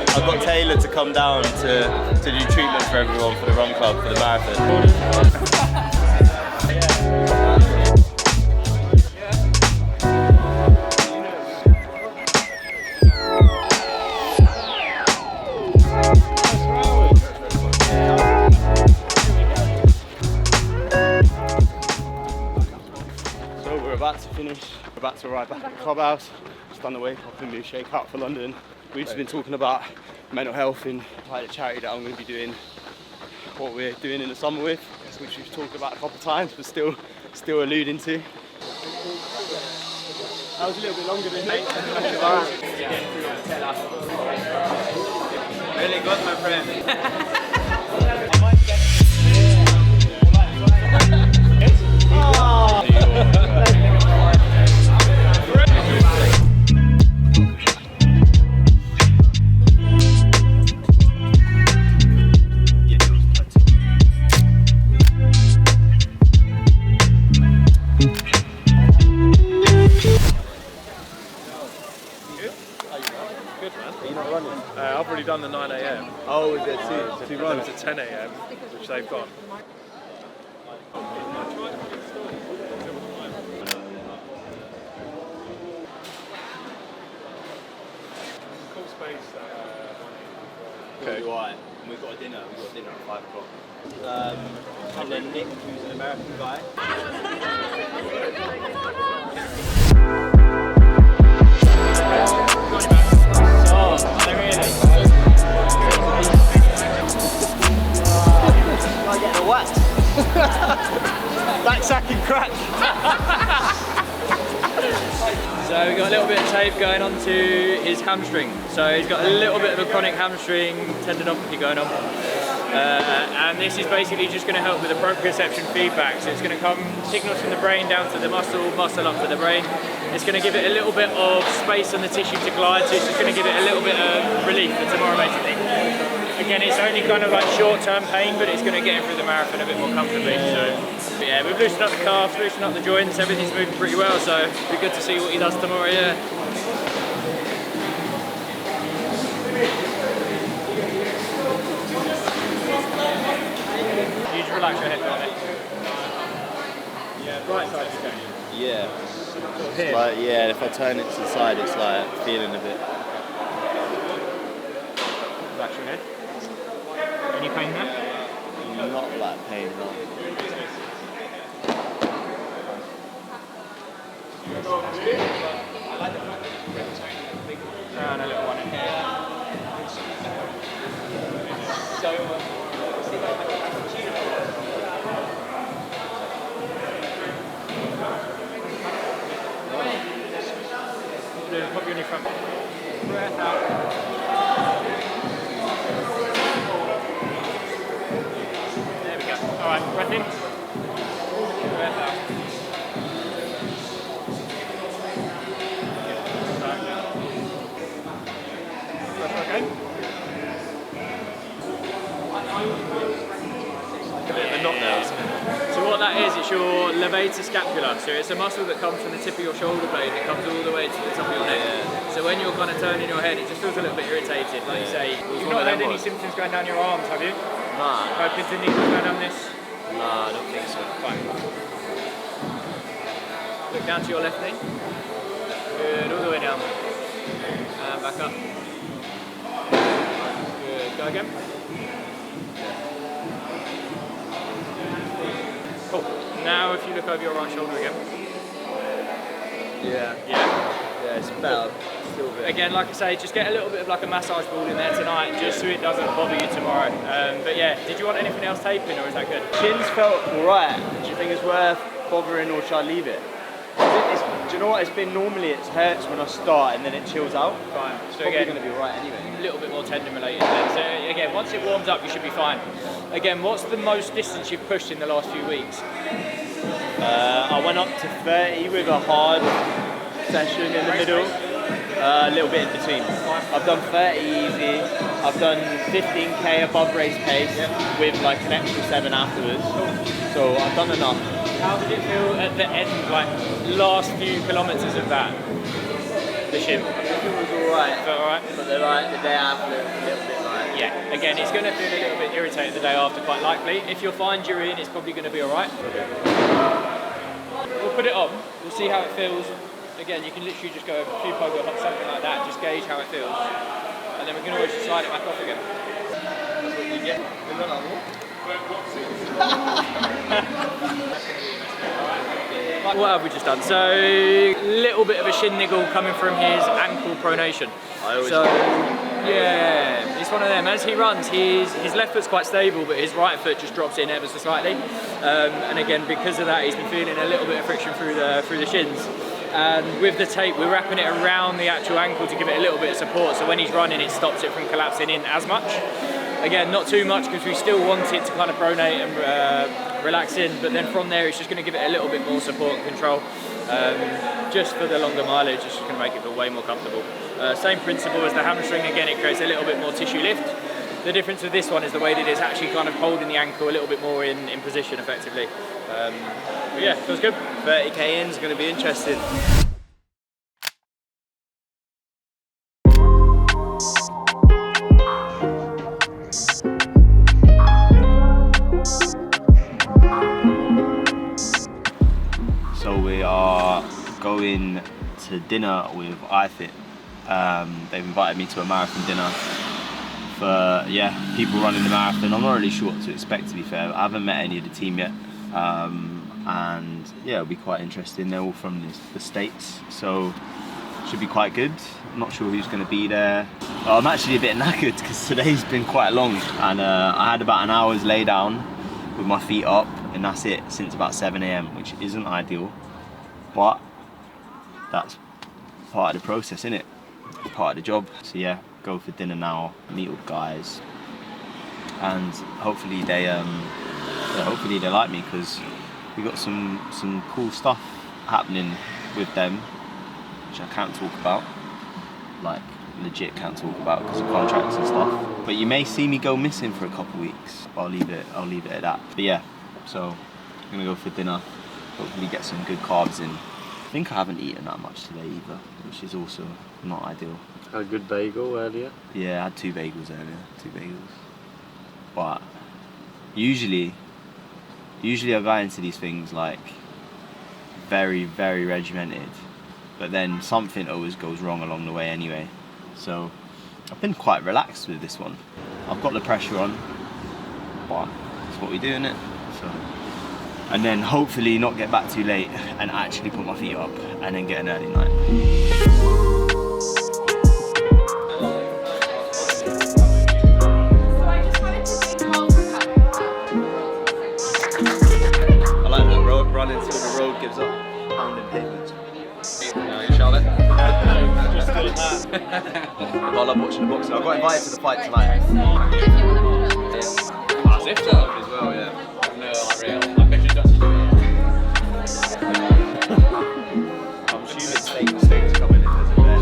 I've got Taylor to come down to do treatment for everyone for the run club for the marathon. So we're about to finish. We're about to arrive back at the clubhouse. Just done the wake up and new shake out for London. We've just been talking about mental health and like the charity that I'm going to be doing, what we're doing in the summer with, which we've talked about a couple of times, but still alluding to. That was a little bit longer than me. Really good, my friend. I've already done the 9 AM. Oh, is it two runs? It's at 10 AM, which they've got. Cool space. Okay. Right. We've got a dinner. At 5 o'clock. And then Nick, who's an American guy. I get the wax. Backsacking crack. So we've got a little bit of tape going on to his hamstring. So he's got a little bit of a chronic hamstring tendinopathy going on. And this is basically just going to help with the proprioception feedback. So it's going to come signals from the brain down to the muscle up to the brain. It's going to give it a little bit of space on the tissue to glide, so it's just going to give it a little bit of relief for tomorrow basically. Again, it's only kind of like short-term pain, but it's going to get him through the marathon a bit more comfortably. So yeah, we've loosened up the calves, loosened up the joints, everything's moving pretty well, so it'll be good to see what he does tomorrow, yeah. You just relax your head on it. Yeah, right side you're going. Yeah. It's like, yeah, if I turn it to the side, it's like feeling a bit. Relax your head. Any pain there? Not like pain, no. And a little one in here. Pop you on your front. Breath out. There we go. Alright, breath in. Breath out. Breath okay? The knot there. So what that is, it's your levator scapula. So it's a muscle that comes from the tip of your shoulder blade that comes all the way to the top of your neck. So when you're kind of turning your head, it just feels a little bit irritated. Like you say, you've not had any symptoms going down your arms, have you? Nah. No pins and needles going down this? Nah, I don't think so. Fine. Look down to your left knee. Good, all the way down. And back up. Good, go again. Cool. Now if you look over your right shoulder again. Yeah. Yeah? It's better. Still a bit. Again, like I say, just get a little bit of like a massage ball in there tonight, just so it doesn't bother you tomorrow. But yeah, did you want anything else taping, or is that good? Chin's felt alright. Do you think it's worth bothering, or should I leave it? Do you know what it's been? Normally it hurts when I start and then it chills out. Fine. It's So probably again, going to be alright anyway. a little bit more tendon related then. So again, once it warms up, you should be fine. Again, what's the most distance you've pushed in the last few weeks? I went up to 30 with a hard session in the middle, a little bit in between. I've done 30 easy, I've done 15k above race pace with like an extra 7 afterwards, so I've done enough. How did it feel at the end, like last few kilometres of that? The shin? I think it was alright. Felt alright? But the day after, it was a little bit like... Yeah, again, it's going to feel a little bit irritated the day after, quite likely. If you're fine during, it's probably going to be alright. We'll put it on, we'll see how it feels. Again, you can literally just go a few pogo hops, something like that, just gauge how it feels. And then we can always just slide it back off again. That's what you get. What have we just done? So, little bit of a shin niggle coming from his ankle pronation. Yeah, it's one of them. As he runs, his left foot's quite stable, but his right foot just drops in ever so slightly. And again, because of that, he's been feeling a little bit of friction through the shins. And with the tape, we're wrapping it around the actual ankle to give it a little bit of support. So when he's running, it stops it from collapsing in as much. Again, not too much because we still want it to kind of pronate and relax in. But then from there, it's just going to give it a little bit more support and control. Just for the longer mileage, it's just going to make it feel way more comfortable. Same principle as the hamstring. Again, it creates a little bit more tissue lift. The difference with this one is the way that it's actually kind of holding the ankle a little bit more in position effectively. But yeah, feels good. 30k in is going to be interesting. So we are going to dinner with iFit. They've invited me to a marathon dinner for people running the marathon. I'm not really sure what to expect, to be fair. I haven't met any of the team yet, and yeah, it'll be quite interesting. They're all from the States, so should be quite good. I'm not sure who's going to be there. I'm actually a bit knackered because today's been quite long, and I had about an hour's lay down with my feet up, and that's it since about 7 AM, which isn't ideal, but that's part of the process, isn't it? Part of the job. So yeah, go for dinner now, meet with guys, and hopefully they like me, because we got some cool stuff happening with them, which I can't talk about, like legit can't talk about because of contracts and stuff. But you may see me go missing for a couple of weeks. I'll leave it at that. But yeah, so I'm gonna go for dinner, hopefully get some good carbs in. I think I haven't eaten that much today either, which is also not ideal. Had a good bagel earlier. Yeah, I had 2 bagels earlier, 2 bagels. But usually I go into these things like very, very regimented, but then something always goes wrong along the way anyway. So I've been quite relaxed with this one. I've got the pressure on, but it's what we do, innit? So, and then hopefully not get back too late and actually put my feet up and then get an early night. I like that road, run until the road gives up, pounding pavement. Charlotte? Just doing that. I love watching the boxing. I got invited to the fight tonight. As if so. As well, yeah. No, not real. I bet you don't do it. I'm assuming steaks coming in as a fair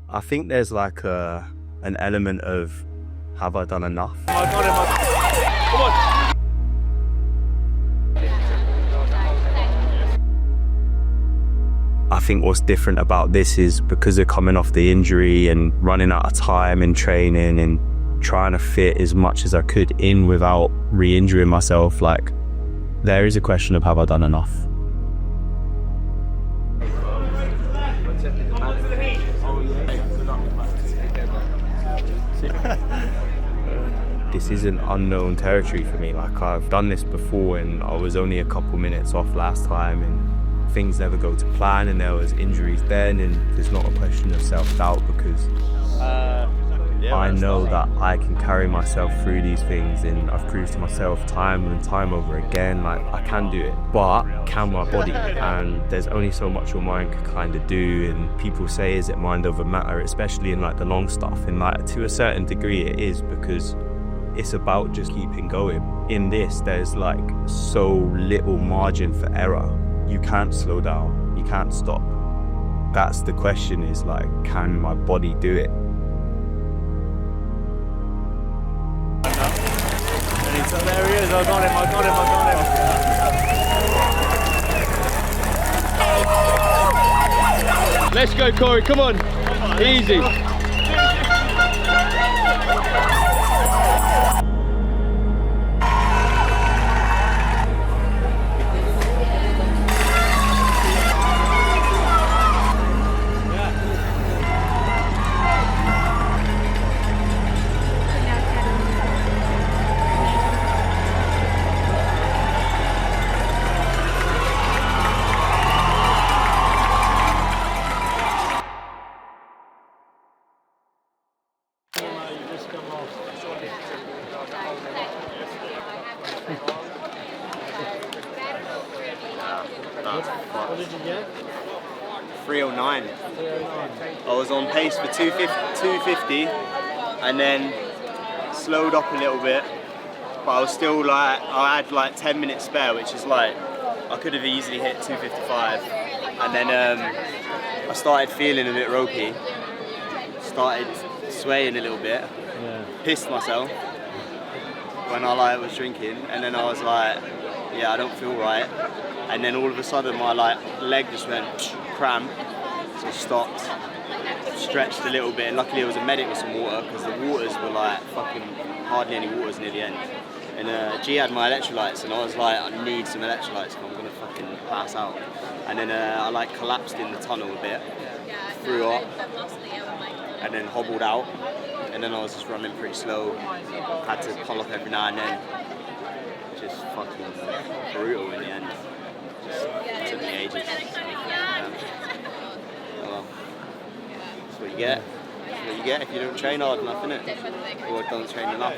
I think there's like an element of, have I done enough? Come on. I think what's different about this is because of coming off the injury and running out of time in training and trying to fit as much as I could in without re-injuring myself, like there is a question of have I done enough? This isn't unknown territory for me. Like I've done this before and I was only a couple minutes off last time and things never go to plan and there was injuries then, and there's not a question of self-doubt because I know that I can carry myself through these things, and I've proved to myself time and time over again, like I can do it. But can my body? And there's only so much your mind can kind of do. And people say, is it mind over matter? Especially in like the long stuff. And like to a certain degree, it is, because it's about just keeping going. In this, there's like so little margin for error. You can't slow down. You can't stop. That's the question, is like, can my body do it? So there he is, I got him. Let's go, Corey, come on. Easy. What did you get? 309. I was on pace for 250 and then slowed up a little bit, but I was still like, I had like 10 minutes spare, which is like, I could have easily hit 255. And then I started feeling a bit ropey, started swaying a little bit, pissed myself when I like was drinking, and then I was like, yeah, I don't feel right. And then all of a sudden my like leg just went cramp, so I stopped, stretched a little bit. Luckily there was a medic with some water, because the waters were like fucking hardly any waters near the end. And G had my electrolytes, and I was like, I need some electrolytes, I'm gonna fucking pass out. And then I like collapsed in the tunnel a bit, threw up, and then hobbled out. And then I was just running pretty slow, had to pull up every now and then. Just fucking brutal in the end. Just took me ages. Oh well, that's what you get. That's what you get if you don't train hard enough, innit? Or don't train enough.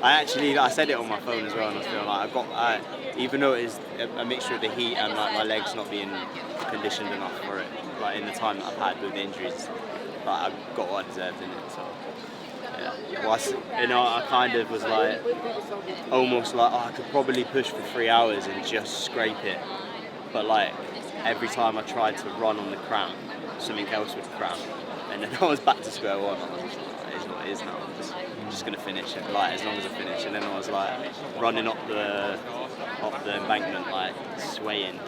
I said it on my phone as well, and I was feeling like even though it is a mixture of the heat and like my legs not being conditioned enough for it, like in the time that I've had with the injuries, like I got what I deserved in it. So yeah, well, I kind of was like, almost like, I could probably push for 3 hours and just scrape it. But like every time I tried to run on the cramp, something else would cramp, and then I was back to square one. I was just like, it is what it is now. I'm just gonna finish it, like as long as I finish. And then I was like running up the embankment, like swaying,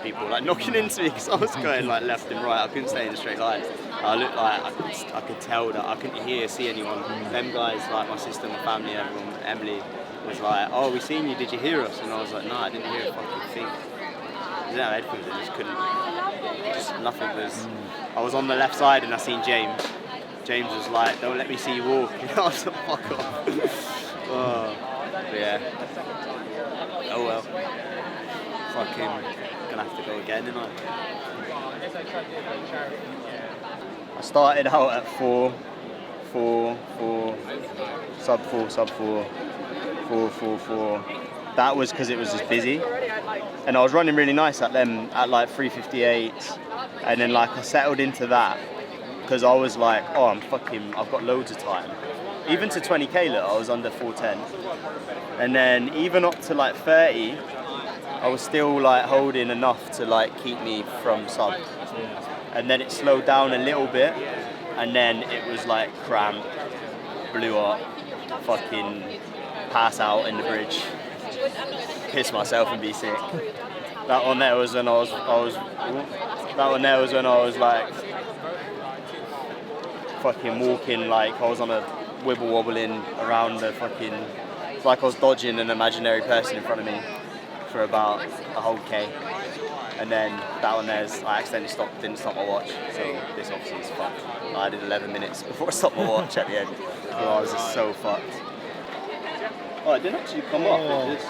people like knocking into me because I was going like left and right. I couldn't stay in a straight line. I looked like I could tell that I couldn't see anyone. Them guys, like my sister, my family, everyone, Emily was like, "Oh, we seen you. Did you hear us?" And I was like, "No, I didn't hear a fucking thing." I didn't have headphones. I just couldn't. Just nothing was. I was on the left side and I seen James. James was like, "Don't let me see you walk." I was like, "Fuck off." Oh, but yeah. Oh well. Fucking gonna have to go again, innit? I started out at 4, sub 4. That was because it was just busy, and I was running really nice at them at like 3:58, and then like I settled into that because I was like, oh, I've got loads of time. Even to 20k, look, I was under 4:10, and then even up to like 30, I was still like holding enough to like keep me from sub. And then it slowed down a little bit, and then it was like cramp, blew up, fucking pass out in the bridge, piss myself and be sick. That one there was when I was like fucking walking, like I was on a wibble wobbling around the fucking, it's like I was dodging an imaginary person in front of me for about a whole K. And then that one there's, I accidentally didn't stop my watch, so this obviously is fucked. I did 11 minutes before I stopped my watch at the end, so I was just so fucked. Oh, it didn't actually come off, it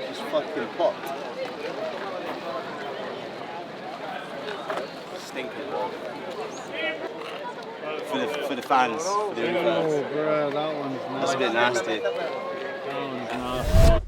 just fucking popped. Stinking. for the fans, for the universe. Oh, bro, that one's nasty. That's a bit nasty. That one's nasty.